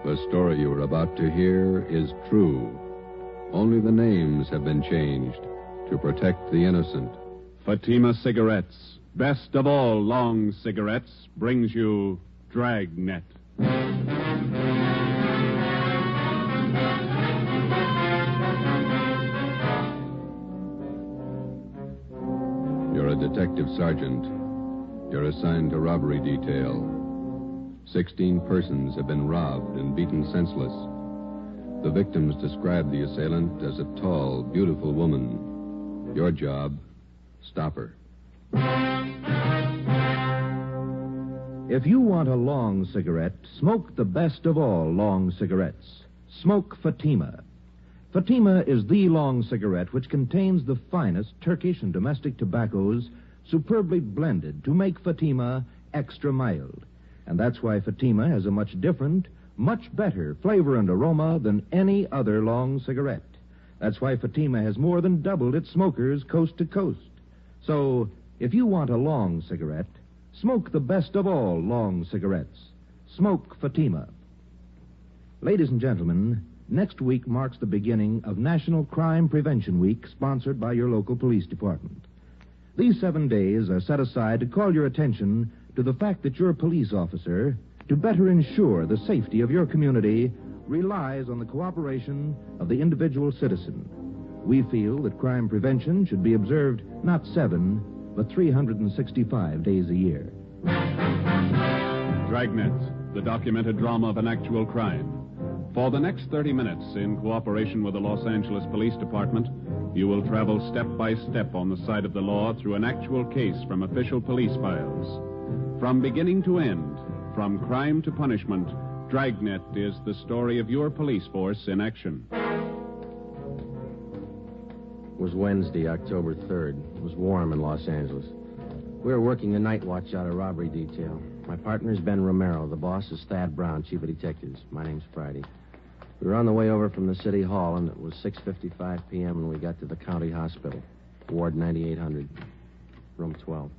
The story you are about to hear is true. Only the names have been changed to protect the innocent. Fatima Cigarettes, best of all long cigarettes, brings you Dragnet. You're a detective sergeant. You're assigned to robbery detail. 16 persons have been robbed and beaten senseless. The victims describe the assailant as a tall, beautiful woman. Your job, stop her. If you want a long cigarette, smoke the best of all long cigarettes. Smoke Fatima. Fatima is the long cigarette which contains the finest Turkish and domestic tobaccos superbly blended to make Fatima extra mild. And that's why Fatima has a much different, much better flavor and aroma than any other long cigarette. That's why Fatima has more than doubled its smokers coast to coast. So, if you want a long cigarette, smoke the best of all long cigarettes. Smoke Fatima. Ladies and gentlemen, next week marks the beginning of National Crime Prevention Week, sponsored by your local police department. These 7 days are set aside to call your attention to the fact that your police officer, to better ensure the safety of your community, relies on the cooperation of the individual citizen. We feel that crime prevention should be observed not 7, but 365 days a year. Dragnet, the documented drama of an actual crime. For the next 30 minutes, in cooperation with the Los Angeles Police Department, you will travel step by step on the side of the law through an actual case from official police files. From beginning to end, from crime to punishment, Dragnet is the story of your police force in action. It was Wednesday, October 3rd. It was warm in Los Angeles. We were working the night watch out of robbery detail. My partner is Ben Romero. The boss is Thad Brown, chief of detectives. My name's Friday. We were on the way over from the city hall, and it was 6:55 p.m. when we got to the county hospital, Ward 9800, room 12.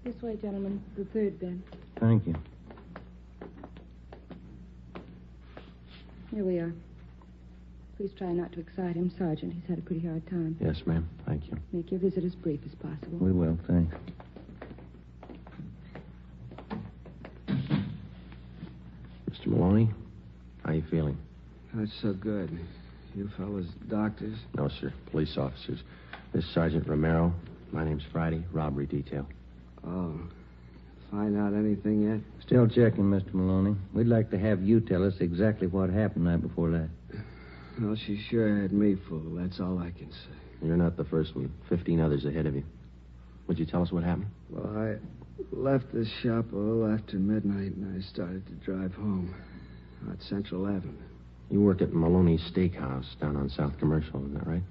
This way, gentlemen. The third bed. Thank you. Here we are. Please try not to excite him, Sergeant. He's had a pretty hard time. Yes, ma'am. Thank you. Make your visit as brief as possible. We will, thanks. Mr. Maloney, how you feeling? Not so good. You fellas doctors? No, sir. Police officers. This is Sergeant Romero. My name's Friday. Robbery detail. Oh. Find out anything yet? Still checking, Mr. Maloney. We'd like to have you tell us exactly what happened night before last. Well, she sure had me fooled. That's all I can say. You're not the first one. 15 others ahead of you. Would you tell us what happened? Well, I left the shop a little after midnight, and I started to drive home out Central Avenue. You work at Maloney's Steakhouse down on South Commercial, isn't that right?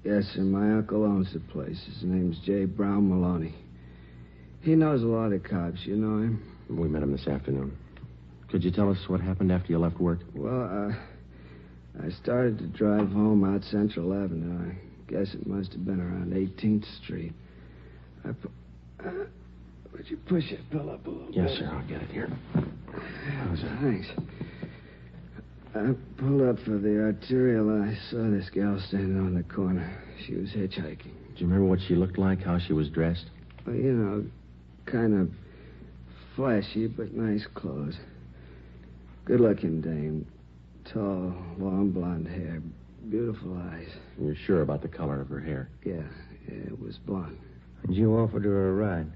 Yes, sir. My uncle owns the place. His name's J. Brown Maloney. He knows a lot of cops. You know him? We met him this afternoon. Could you tell us what happened after you left work? Well, I started to drive home out Central Avenue. I guess it must have been around 18th Street. Would you push that pillow up a little bit? Yes, sir. I'll get it here. How's that? Thanks. I pulled up for the arterial, and I saw this gal standing on the corner. She was hitchhiking. Do you remember what she looked like, how she was dressed? Well, you know, kind of flashy, but nice clothes. Good-looking dame. Tall, long blonde hair. Beautiful eyes. You're sure about the color of her hair? Yeah, it was blonde. And you offered her a ride?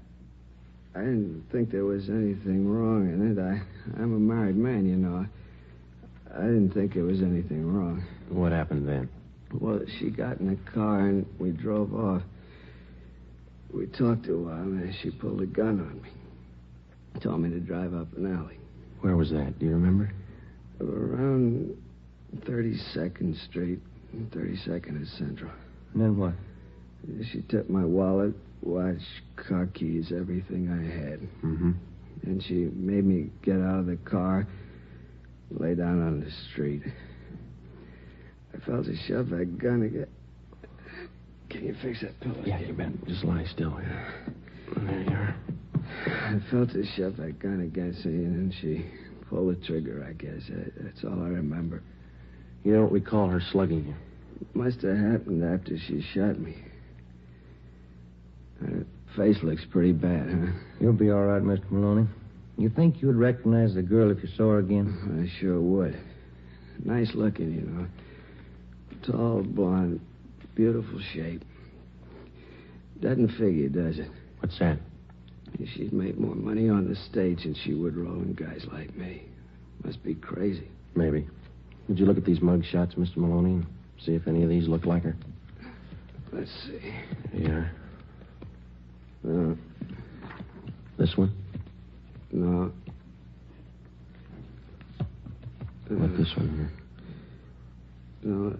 I didn't think there was anything wrong in it. I'm a married man, you know. I didn't think there was anything wrong. What happened then? Well, she got in the car and we drove off. We talked a while and then she pulled a gun on me. Told me to drive up an alley. Where was that? Do you remember? Around 32nd Street, 32nd is Central. And then what? She took my wallet, watch, car keys, everything I had. Mm-hmm. And she made me get out of the car, lay down on the street. I felt her shove that gun again. Can you fix that pillow? Yeah, you bet. Just lie still here. There you are. I felt her shove that gun against me, and then she pulled the trigger, I guess. That's all I remember. You don't recall her slugging you? It must have happened after she shot me. Her face looks pretty bad, huh? You'll be all right, Mr. Maloney. You think you'd recognize the girl if you saw her again? I sure would. Nice looking, you know. Tall, blonde, beautiful shape. Doesn't figure, does it? What's that? She'd make more money on the stage than she would rolling guys like me. Must be crazy. Maybe. Did you look at these mug shots, Mr. Maloney, and see if any of these look like her? Let's see. Yeah. No. This one? No. How about this one here? No.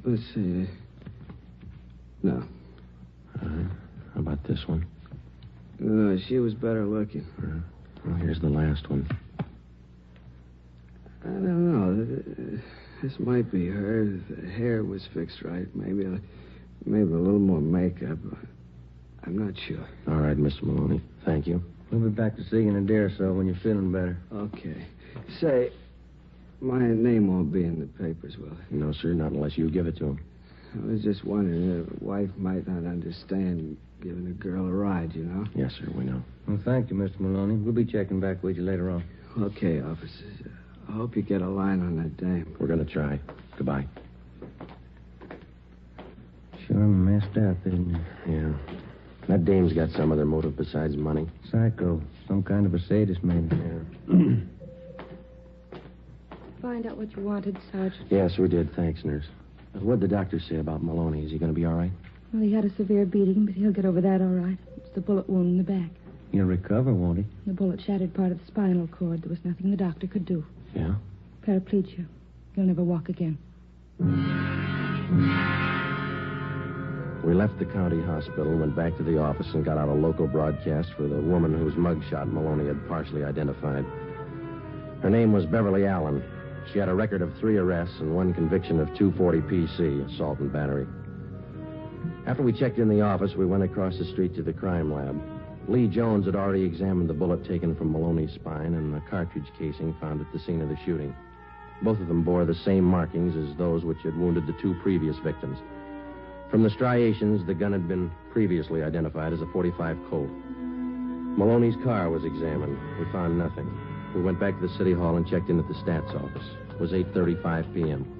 Let's see. No. How about this one? No, she was better looking. Well, here's the last one. I don't know. This might be her. The hair was fixed right. Maybe a little more makeup. I'm not sure. All right, Mr. Maloney. Thank you. We'll be back to see you in a day or so when you're feeling better. Okay. Say, my name won't be in the papers, will it? No, sir, not unless you give it to him. I was just wondering if a wife might not understand giving a girl a ride, you know? Yes, sir, we know. Well, thank you, Mr. Maloney. We'll be checking back with you later on. Okay, officers. I hope you get a line on that dame. We're going to try. Goodbye. Sure messed up, isn't it? Yeah. That dame's got some other motive besides money. Psycho. Some kind of a sadist, maybe. Yeah. Find out what you wanted, Sergeant. Yes, we did. Thanks, nurse. What'd the doctor say about Maloney? Is he going to be all right? Well, he had a severe beating, but he'll get over that all right. It's the bullet wound in the back. He'll recover, won't he? The bullet shattered part of the spinal cord. There was nothing the doctor could do. Yeah? Paraplegia. He'll never walk again. We left the county hospital, went back to the office, and got out a local broadcast for the woman whose mugshot Maloney had partially identified. Her name was Beverly Allen. She had a record of 3 arrests and 1 conviction of 240 PC, assault and battery. After we checked in the office, we went across the street to the crime lab. Lee Jones had already examined the bullet taken from Maloney's spine and the cartridge casing found at the scene of the shooting. Both of them bore the same markings as those which had wounded the 2 previous victims. From the striations, the gun had been previously identified as a .45 Colt. Maloney's car was examined. We found nothing. We went back to the city hall and checked in at the stats office. It was 8:35 p.m.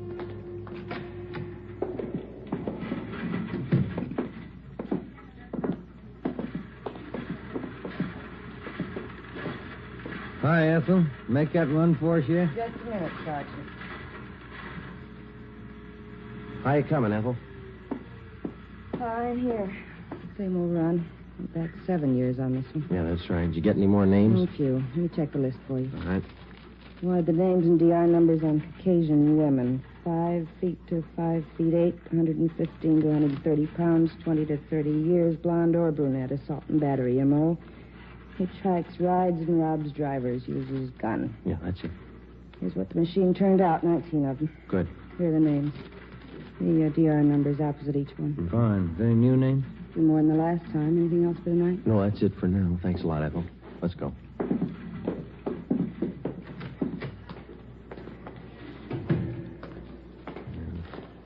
Hi, Ethel. Make that run for us yet? Just a minute, Sergeant. How you coming, Ethel? Fine, here. Same old run. Back 7 years on this one. Yeah, that's right. Did you get any more names? A few. Let me check the list for you. All right. Wanted the names and DR numbers on Caucasian women. 5 feet to 5 feet 8, 115 to 130 pounds, 20 to 30 years, blonde or brunette, assault and battery, M.O. Hitchhikes, rides, and robs drivers, uses gun. Yeah, that's it. Here's what the machine turned out, 19 of them. Good. Here are the names. The DR numbers opposite each one. Fine. Any new names? A few more than the last time. Anything else for tonight? No, that's it for now. Thanks a lot, Ethel. Let's go.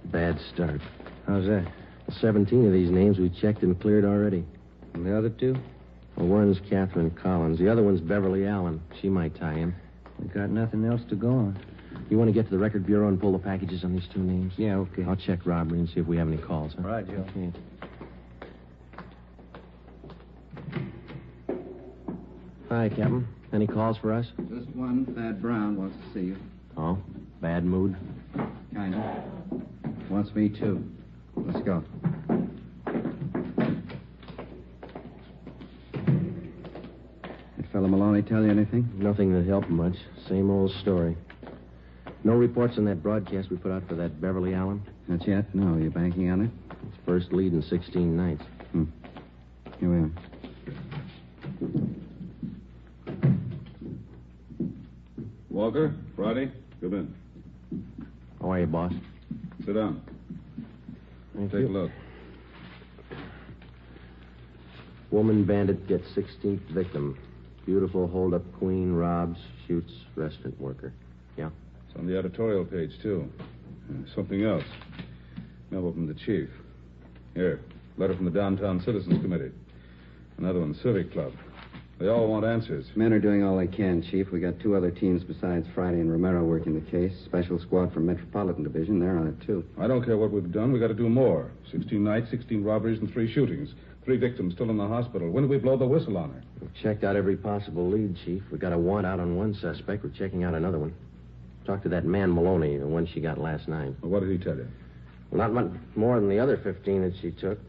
Bad start. How's that? 17 of these names we checked and cleared already. And the other 2? Well, one's Catherine Collins. The other one's Beverly Allen. She might tie in. We got nothing else to go on. You want to get to the record bureau and pull the packages on these 2 names? Yeah, okay. I'll check robbery and see if we have any calls. Huh? Right, Joe. Okay. Hi, Captain. Any calls for us? Just one. Thad Brown wants to see you. Oh, bad mood? Kind of. Wants me, too. Let's go. That fellow Maloney tell you anything? Nothing that helped much. Same old story. No reports on that broadcast we put out for that Beverly Allen? Not yet? No. You banking on it? It's first lead in 16 nights. Here we are. Walker, Friday, come in. How are you, boss? Sit down. Thank Take you. a look. Woman bandit gets 16th victim. Beautiful hold-up queen robs, shoots restaurant worker. Yeah? It's on the editorial page, too. Something else. Memo from the chief. Here, letter from the Downtown Citizens Committee. Another one, Civic Club. They all want answers. Men are doing all they can, Chief. We got 2 other teams besides Friday and Romero working the case. Special squad from Metropolitan Division. They're on it, too. I don't care what we've done. We got to do more. 16 nights, 16 robberies, and 3 shootings. 3 victims still in the hospital. When do we blow the whistle on her? We've checked out every possible lead, Chief. We got a warrant out on one suspect. We're checking out another one. Talked to that man Maloney, the one she got last night. Well, what did he tell you? Well, not much more than the other 15 that she took.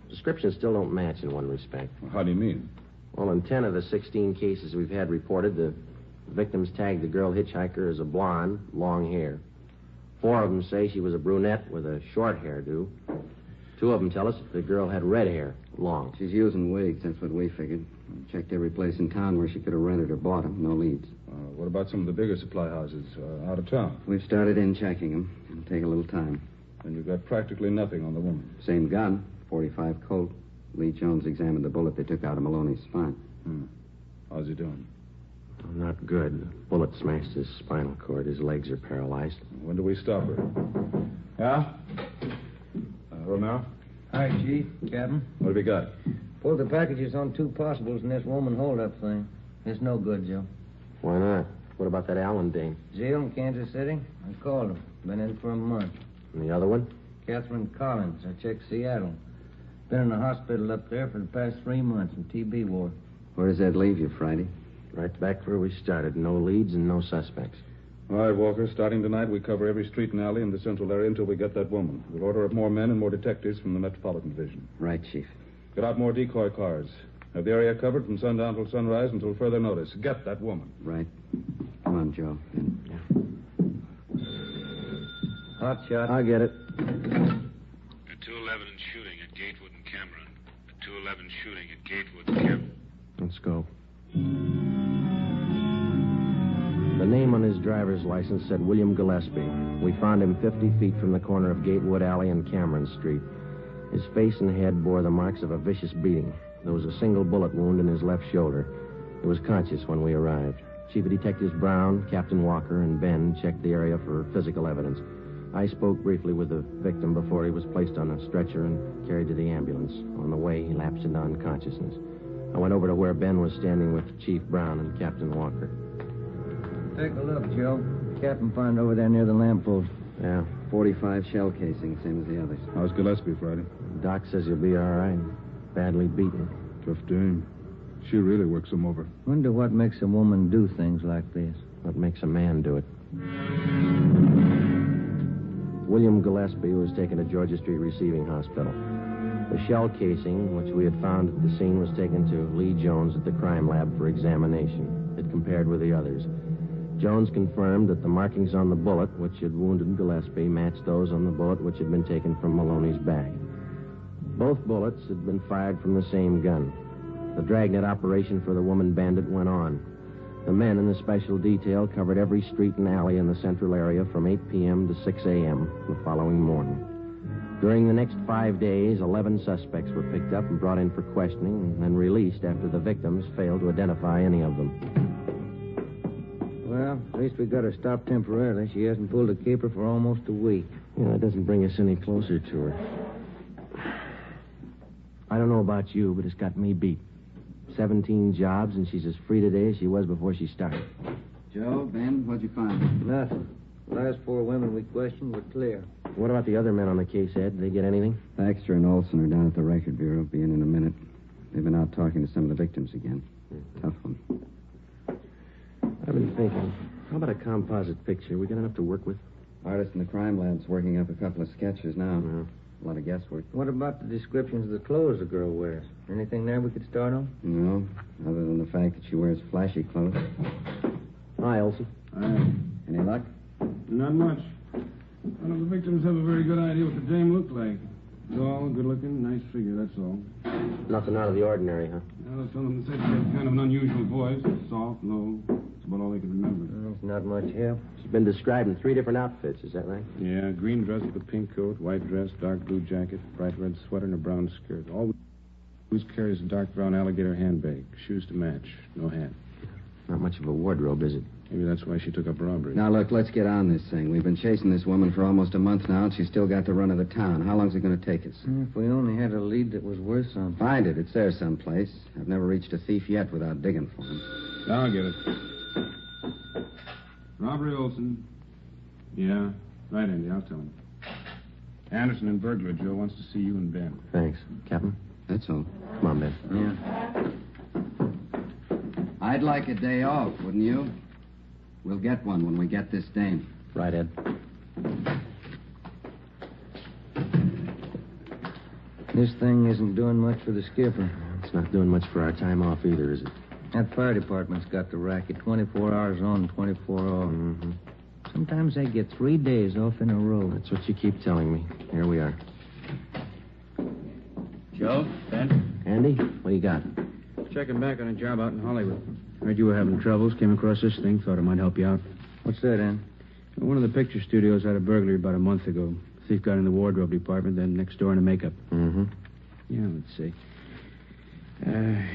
Descriptions still don't match in one respect. Well, how do you mean? Well, in 10 of the 16 cases we've had reported, the victims tagged the girl hitchhiker as a blonde, long hair. 4 of them say she was a brunette with a short hairdo. 2 of them tell us the girl had red hair, long. She's using wigs. That's what we figured. Checked every place in town where she could have rented or bought them. No leads. What about some of the bigger supply houses out of town? We've started in checking them. It'll take a little time. And you've got practically nothing on the woman. Same gun, 45 Colt. Lee Jones examined the bullet they took out of Maloney's spine. How's he doing? Oh, not good. The bullet smashed his spinal cord. His legs are paralyzed. When do we stop her? Yeah? Romero? Hi, Chief. Captain. What have you got? Pulled the packages on 2 possibles in this woman holdup thing. It's no good, Joe. Why not? What about that Allen dame? Zeal in Kansas City? I called him. Been in for a month. And the other one? Catherine Collins. I checked Seattle. Been in the hospital up there for the past 3 months in TB ward. Where does that leave you, Friday? Right back where we started. No leads and no suspects. All right, Walker. Starting tonight, we cover every street and alley in the central area until we get that woman. We'll order up more men and more detectives from the Metropolitan Division. Right, Chief. Get out more decoy cars. Have the area covered from sundown till sunrise until further notice. Get that woman. Right. Come on, Joe. Hot shot. I'll get it. A 211 shooting at Gatewood and Cameron. A 211 shooting at Gatewood and Cameron. Let's go. The name on his driver's license said William Gillespie. We found him 50 feet from the corner of Gatewood Alley and Cameron Street. His face and head bore the marks of a vicious beating. There was a single bullet wound in his left shoulder. He was conscious when we arrived. Chief of Detectives Brown, Captain Walker, and Ben checked the area for physical evidence. I spoke briefly with the victim before he was placed on a stretcher and carried to the ambulance. On the way, he lapsed into unconsciousness. I went over to where Ben was standing with Chief Brown and Captain Walker. Take a look, Joe. Captain found over there near the lamppost. Yeah. 45 shell casing, same as the others. How's Gillespie, Friday? Doc says he'll be all right. Badly beaten. Tough dame. She really works him over. Wonder what makes a woman do things like this. What makes a man do it? William Gillespie was taken to Georgia Street Receiving Hospital. The shell casing, which we had found at the scene, was taken to Lee Jones at the crime lab for examination. It compared with the others. Jones confirmed that the markings on the bullet, which had wounded Gillespie, matched those on the bullet which had been taken from Maloney's back. Both bullets had been fired from the same gun. The Dragnet operation for the woman bandit went on. The men in the special detail covered every street and alley in the central area from 8 p.m. to 6 a.m. the following morning. During the next 5 days, 11 suspects were picked up and brought in for questioning and then released after the victims failed to identify any of them. Well, at least we got her stopped temporarily. She hasn't pulled a caper for almost a week. Yeah, that doesn't bring us any closer to her. I don't know about you, but it's got me beat. 17 jobs, and she's as free today as she was before she started. Joe, Ben, what'd you find? Nothing. The last 4 women we questioned were clear. What about the other men on the case, Ed? Did they get anything? Baxter and Olson are down at the Record Bureau. Be in a minute. They've been out talking to some of the victims again. Tough one. I've been thinking, how about a composite picture? We got enough to work with? Artist in the crime lab's working up a couple of sketches now. Yeah. A lot of guesswork. What about the descriptions of the clothes the girl wears? Anything there we could start on? No, other than the fact that she wears flashy clothes. Hi, Olson. Any luck? Not much. None of the victims have a very good idea what the dame looked like. Tall, good-looking, nice figure, that's all. Nothing out of the ordinary, huh? Well, some of them said she had kind of an unusual voice. Soft, low. That's about all they could remember. It's not much help. She's been described in 3 different outfits, is that right? Yeah, green dress with a pink coat, white dress, dark blue jacket, bright red sweater, and a brown skirt. All Cruz carries a dark brown alligator handbag. Shoes to match. No hat. Not much of a wardrobe, is it? Maybe that's why she took up robbery. Now, look, let's get on this thing. We've been chasing this woman for almost a month now, and she's still got the run of the town. How long's it going to take us? If we only had a lead that was worth something. Find it. It's there someplace. I've never reached a thief yet without digging for him. I'll get it. Robbery Olson. Yeah. Right, Andy. I'll tell him. Anderson and burglar Joe wants to see you and Ben. Thanks. Captain? That's all. Come on, Ben. Yeah. I'd like a day off, wouldn't you? We'll get one when we get this dame. Right, Ed. This thing isn't doing much for the skipper. It's not doing much for our time off either, is it? That fire department's got the racket 24 hours on and 24 off. Mm-hmm. Sometimes they get 3 days off in a row. That's what you keep telling me. Here we are. Joe? Ben? Andy, what do you got? Checking back on a job out in Hollywood. Heard you were having troubles. Came across this thing. Thought it might help you out. What's that, Ann? One of the picture studios had a burglary about a month ago. Thief got in the wardrobe department, then next door in the makeup. Mm-hmm. Yeah, let's see.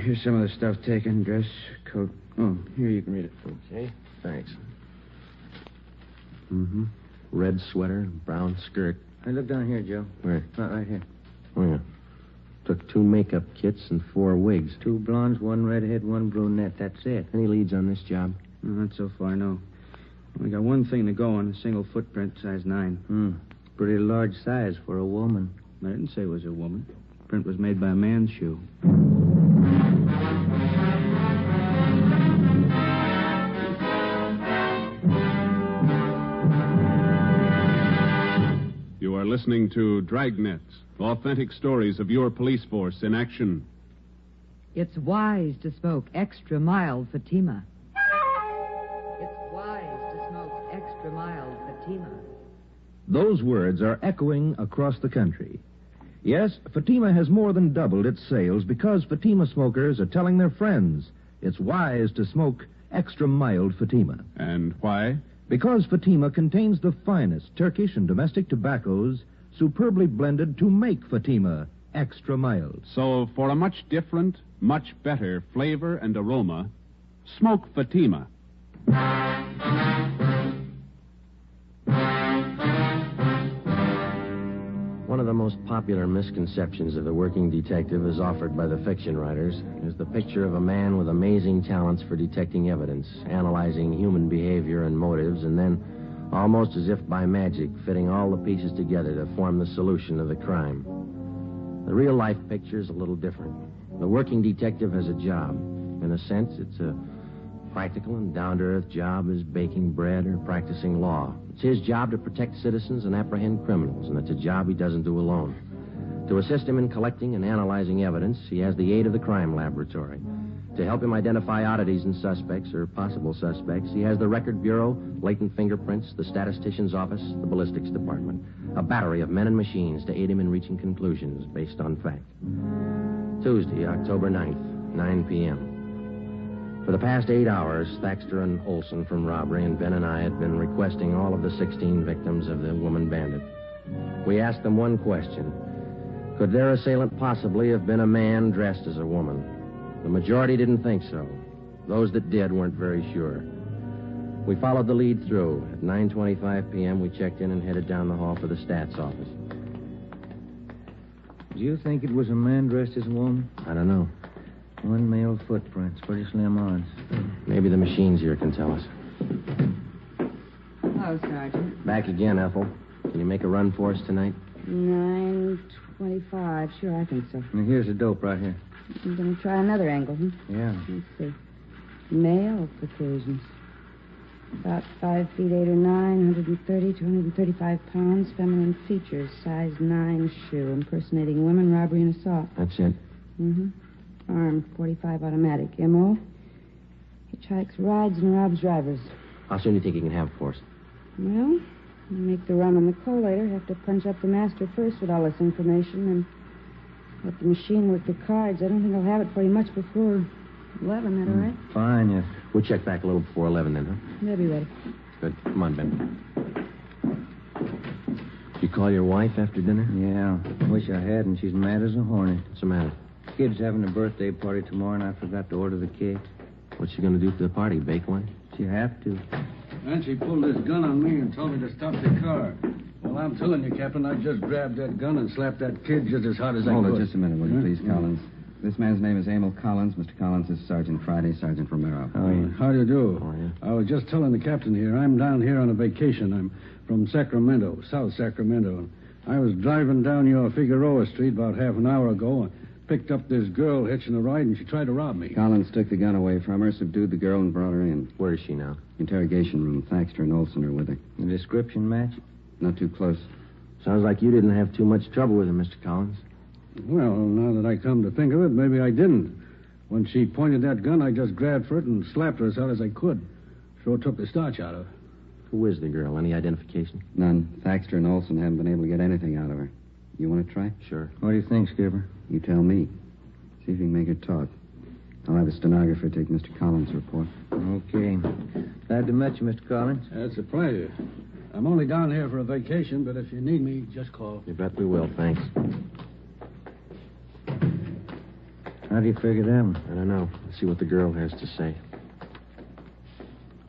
Here's some of the stuff taken. Dress, coat. Oh, here, you can read it. Okay, thanks. Mm-hmm. Red sweater, brown skirt. Hey, look down here, Joe. Where? Right here. Oh, yeah. Took 2 makeup kits and 4 wigs. 2 blondes, 1 redhead, 1 brunette. That's it. Any leads on this job? Not so far, no. Only got one thing to go on, a single footprint, size 9. Pretty large size for a woman. I didn't say it was a woman. Print was made by a man's shoe. You are listening to Dragnet, authentic stories of your police force in action. It's wise to smoke extra mild Fatima. It's wise to smoke extra mild Fatima. Those words are echoing across the country. Yes, Fatima has more than doubled its sales because Fatima smokers are telling their friends it's wise to smoke extra mild Fatima. And why? Because Fatima contains the finest Turkish and domestic tobaccos superbly blended to make Fatima extra mild. So, for a much different, much better flavor and aroma, smoke Fatima. One of the most popular misconceptions of the working detective as offered by the fiction writers is the picture of a man with amazing talents for detecting evidence, analyzing human behavior and motives, and then, almost as if by magic, fitting all the pieces together to form the solution of the crime. The real-life picture is a little different. The working detective has a job. In a sense, it's a practical and down-to-earth job as baking bread or practicing law. It's his job to protect citizens and apprehend criminals, and it's a job he doesn't do alone. To assist him in collecting and analyzing evidence, he has the aid of the crime laboratory. To help him identify oddities in suspects or possible suspects, he has the Record Bureau, latent fingerprints, the statistician's office, the ballistics department. A battery of men and machines to aid him in reaching conclusions based on fact. Tuesday, October 9th, 9 p.m. For the past 8 hours, Thaxter and Olson from robbery and Ben and I had been requesting all of the 16 victims of the woman bandit. We asked them one question. Could their assailant possibly have been a man dressed as a woman? The majority didn't think so. Those that did weren't very sure. We followed the lead through. At 9:25 p.m., we checked in and headed down the hall for the stats office. Do you think it was a man dressed as a woman? I don't know. 1 male footprint. It's pretty slim odds. Maybe the machines here can tell us. Hello, Sergeant. Back again, Ethel. Can you make a run for us tonight? 9:25. Sure, I think so. Now, here's the dope right here. I'm going to try another angle, Yeah. Let's see. Male Caucasians. About 5 feet 8 or 9, 130 to 135 pounds, feminine features, size 9 shoe, impersonating women, robbery and assault. That's it. Mm-hmm. Armed, 45 automatic. M.O. Hitchhikes, rides, and robs drivers. How soon do you think you can have it for us? Well, we make the run on the collator. Have to punch up the master first with all this information and let the machine work the cards. I don't think I'll have it for you much before 11. That all right? Fine, yes. We'll check back a little before 11 then, huh? They'll be ready. Good. Come on, Ben. You call your wife after dinner? Yeah. Wish I had, and she's mad as a hornet. What's the matter? Kid's having a birthday party tomorrow, and I forgot to order the cake. What's she going to do for the party? Bake one? She have to. And she pulled this gun on me and told me to stop the car. Well, I'm telling you, Captain, I just grabbed that gun and slapped that kid just as hard as I could. Hold it just a minute, will you, please, Collins? This man's name is Emil Collins. Mr. Collins is Sergeant Friday, Sergeant Romero. Oh, yeah. How do you do? Oh, yeah. I was just telling the captain here, I'm down here on a vacation. I'm from Sacramento, South Sacramento. I was driving down your Figueroa Street about half an hour ago and picked up this girl hitching a ride, and she tried to rob me. Collins took the gun away from her, subdued the girl, and brought her in. Where is she now? Interrogation room. Thaxter and Olson are with her. The description match? Not too close. Sounds like you didn't have too much trouble with her, Mr. Collins. Well, now that I come to think of it, maybe I didn't. When she pointed that gun, I just grabbed for it and slapped her as hard as I could. Sure took the starch out of her. Who is the girl? Any identification? None. Thaxter and Olson haven't been able to get anything out of her. You want to try? Sure. What do you think, Skipper? You tell me. See if you can make her talk. I'll have a stenographer take Mr. Collins' report. Okay. Glad to meet you, Mr. Collins. That's a pleasure. I'm only down here for a vacation, but if you need me, just call. You bet we will, thanks. How do you figure that one? I don't know. Let's see what the girl has to say.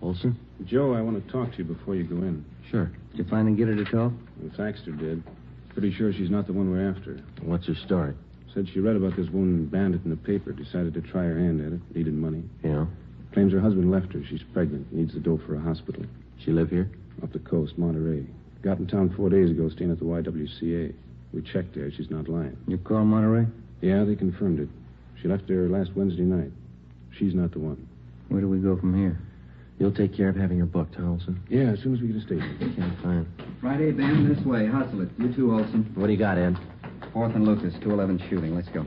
Olson? Joe, I want to talk to you before you go in. Sure. Did you finally get her to talk? Well, Thaxter did. Pretty sure she's not the one we're after. What's her story? Said she read about this woman bandit in the paper, decided to try her hand at it, needed money. Yeah? Claims her husband left her. She's pregnant, needs the dough for a hospital. She live here? Up the coast, Monterey. Got in town 4 days ago, staying at the YWCA. We checked there. She's not lying. You call Monterey? Yeah, they confirmed it. She left there last Wednesday night. She's not the one. Where do we go from here? You'll take care of having her booked, huh, Olson? Yeah, as soon as we get a station. Okay, fine. Friday, Ben, this way. Hustle it. You too, Olson. What do you got, Ed? 4th and Lucas, 211 shooting. Let's go.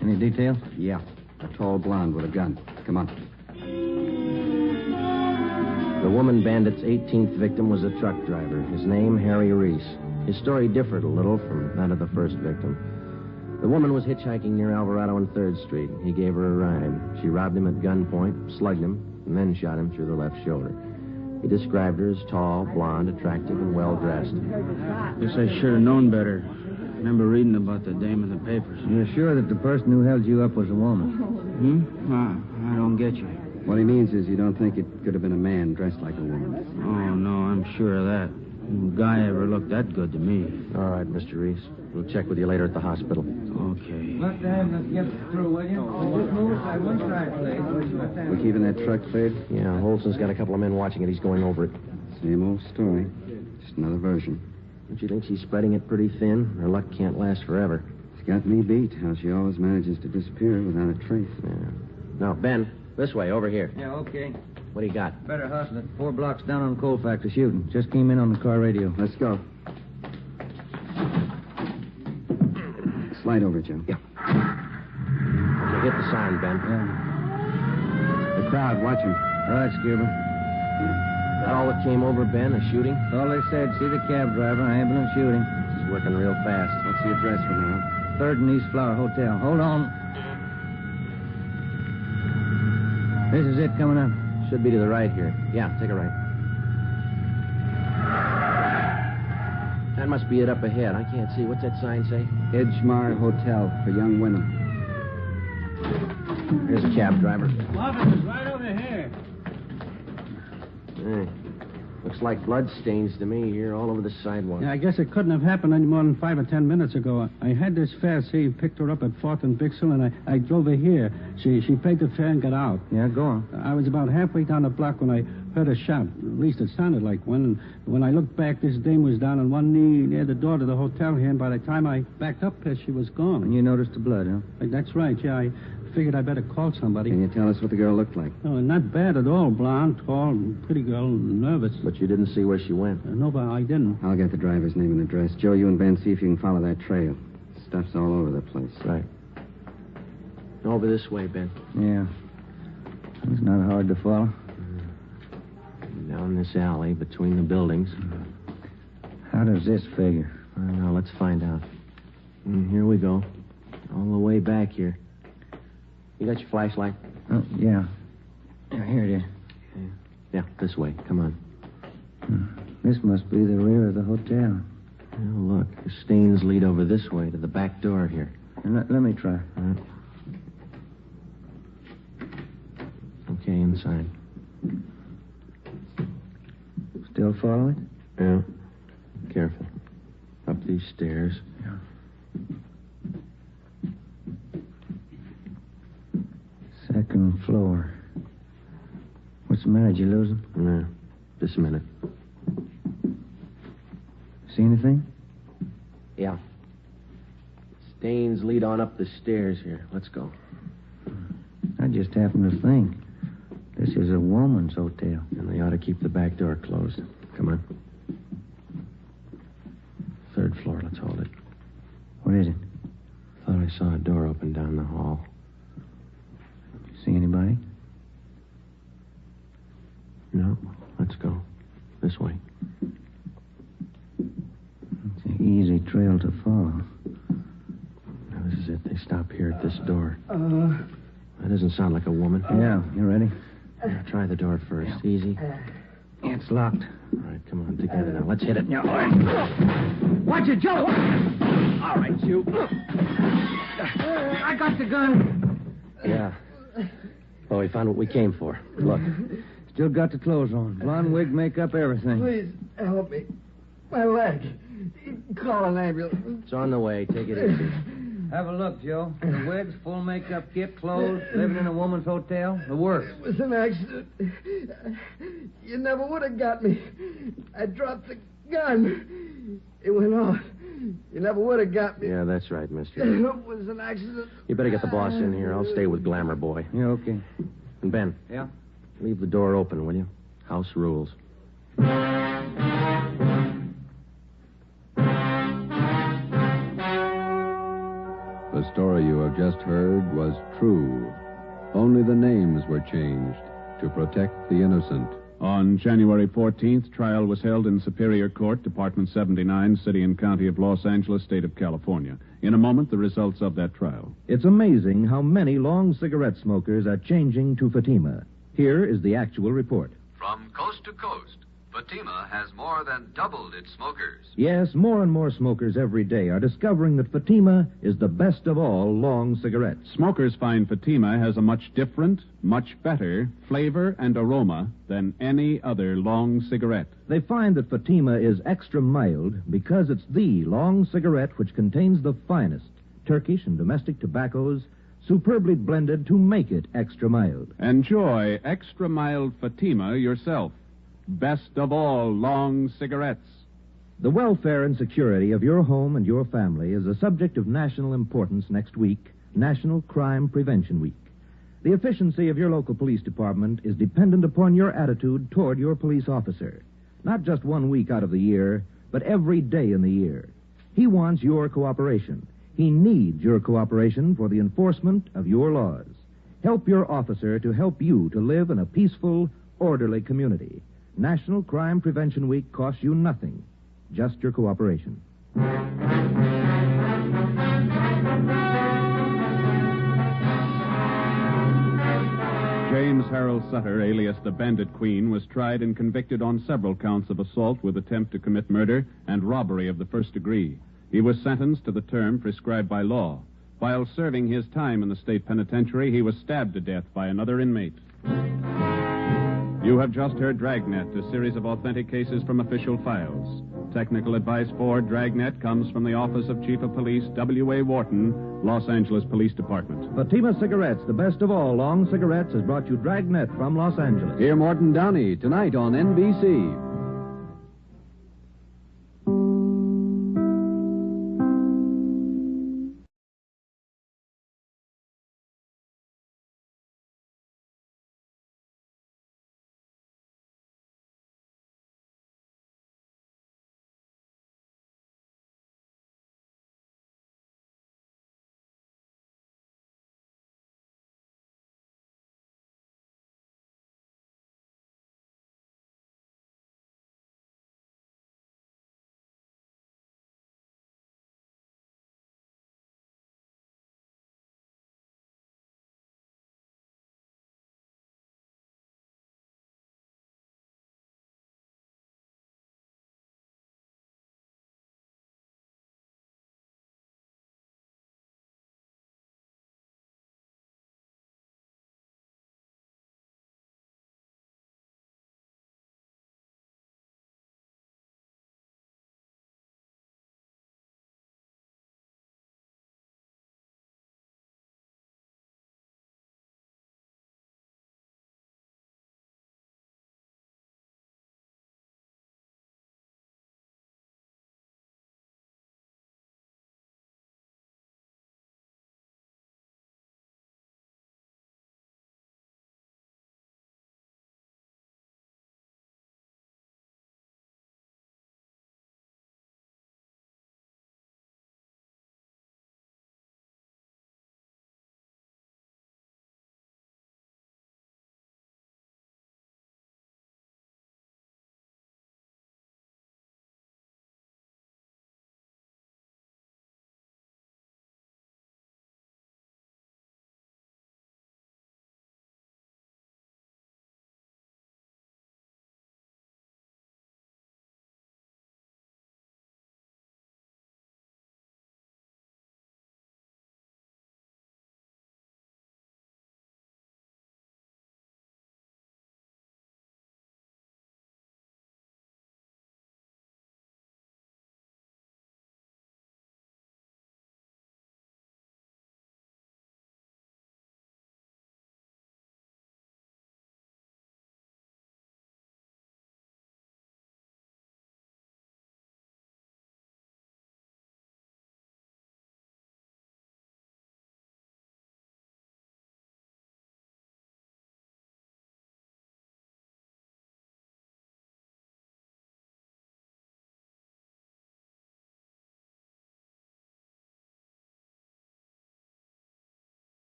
Any details? Yeah. A tall blonde with a gun. Come on. The woman bandit's 18th victim was a truck driver. His name, Harry Reese. His story differed a little from that of the first victim. The woman was hitchhiking near Alvarado and 3rd Street. He gave her a ride. She robbed him at gunpoint, slugged him, and then shot him through the left shoulder. He described her as tall, blonde, attractive, and well-dressed. Guess I should have known better. Remember reading about the dame in the papers. You're sure that the person who held you up was a woman? I don't get you. What he means is you don't think it could have been a man dressed like a woman. Oh, no, I'm sure of that. No guy ever looked that good to me. All right, Mr. Reese. We'll check with you later at the hospital. Okay. Let them get through, will you? Just move aside one side, please. We keeping that truck cleared? Yeah, Olson's got a couple of men watching it. He's going over it. Same old story. Just another version. Don't you think she's spreading it pretty thin? Her luck can't last forever. It's got me beat, how she always manages to disappear without a trace. Yeah. Now, Ben, this way, over here. Yeah, okay. What do you got? Better hustle it. 4 blocks down on the coal factory shooting. Just came in on the car radio. Let's go. Slide over, Joe. Yeah. Okay, hit the sign, Ben. Yeah. The crowd, watch him. All right, Skipper. That all that came over, Ben, a shooting? That's all they said. See the cab driver, ambulance shooting. This is working real fast. What's the address for now? 3rd and East Flower Hotel. Hold on. This is it coming up. Should be to the right here. Yeah, take a right. That must be it up ahead. I can't see. What's that sign say? Edgemar Hotel for young women. Here's a cab driver. Officer's right over here. Hey, looks like blood stains to me here all over the sidewalk. Yeah, I guess it couldn't have happened any more than 5 or 10 minutes ago. I had this fare. See, picked her up at 4th and Bixel, and I drove her here. She paid the fare and got out. Yeah, go on. I was about halfway down the block when I heard a shot. At least it sounded like one. When I looked back, this dame was down on one knee near the door to the hotel here, and by the time I backed up there, she was gone. And you noticed the blood, huh? That's right, yeah. I figured I better call somebody. Can you tell us what the girl looked like? Oh, not bad at all. Blonde, tall, pretty girl, nervous. But you didn't see where she went? No, but I didn't. I'll get the driver's name and address. Joe, you and Ben, see if you can follow that trail. Stuff's all over the place. Right. Over this way, Ben. Yeah. It's not hard to follow. Down this alley between the buildings. How does this figure? I don't know. Let's find out. Here we go. All the way back here. You got your flashlight? Oh, yeah. Here it is. Yeah, this way. Come on. This must be the rear of the hotel. Oh, look. The stains lead over this way to the back door here. Let me try. okay inside. Still following? Yeah. Careful. Up these stairs. Yeah. Second floor. What's the matter? Did you lose him? No. Just a minute. See anything? Yeah. Stains lead on up the stairs here. Let's go. I just happened to think. This is a woman's hotel. And they ought to keep the back door closed. Come on. Third floor. Let's hold it. What is it? Thought I saw a door open down the hall. See anybody? No. Let's go. This way. It's an easy trail to follow. Now, this is it. They stop here at this door. That doesn't sound like a woman. Yeah, you ready? Now, try the door first. Easy. It's locked. All right, come on. Together now. Let's hit it. Yeah, all right. Watch it, Joe. All right, you. I got the gun. Yeah. Well, we found what we came for. Look. Still got the clothes on. Blonde wig, makeup, everything. Please, help me. My leg. Call an ambulance. It's on the way. Take it easy. Have a look, Joe. The wigs, full makeup kit, clothes, living in a woman's hotel. The works. It was an accident. You never would have got me. I dropped the gun. It went off. You never would have got me. Yeah, that's right, mister. It was an accident. You better get the boss in here. I'll stay with Glamour Boy. Yeah, okay. And Ben. Yeah? Leave the door open, will you? House rules. The story you have just heard was true. Only the names were changed to protect the innocent. On January 14th, trial was held in Superior Court, Department 79, City and County of Los Angeles, State of California. In a moment, the results of that trial. It's amazing how many long cigarette smokers are changing to Fatima. Here is the actual report. From coast to coast, Fatima has more than doubled its smokers. Yes, more and more smokers every day are discovering that Fatima is the best of all long cigarettes. Smokers find Fatima has a much different, much better flavor and aroma than any other long cigarette. They find that Fatima is extra mild because it's the long cigarette which contains the finest Turkish and domestic tobaccos superbly blended to make it extra mild. Enjoy extra mild Fatima yourself. Best of all long cigarettes. The welfare and security of your home and your family is a subject of national importance next week, National Crime Prevention Week. The efficiency of your local police department is dependent upon your attitude toward your police officer. Not just 1 week out of the year, but every day in the year. He wants your cooperation. He needs your cooperation for the enforcement of your laws. Help your officer to help you to live in a peaceful, orderly community. National Crime Prevention Week costs you nothing, just your cooperation. James Harold Sutter, alias the Bandit Queen, was tried and convicted on several counts of assault with attempt to commit murder and robbery of the first degree. He was sentenced to the term prescribed by law. While serving his time in the state penitentiary, he was stabbed to death by another inmate. You have just heard Dragnet, a series of authentic cases from official files. Technical advice for Dragnet comes from the Office of Chief of Police W.A. Wharton, Los Angeles Police Department. Fatima Cigarettes, the best of all long cigarettes, has brought you Dragnet from Los Angeles. Hear Morton Downey tonight on NBC.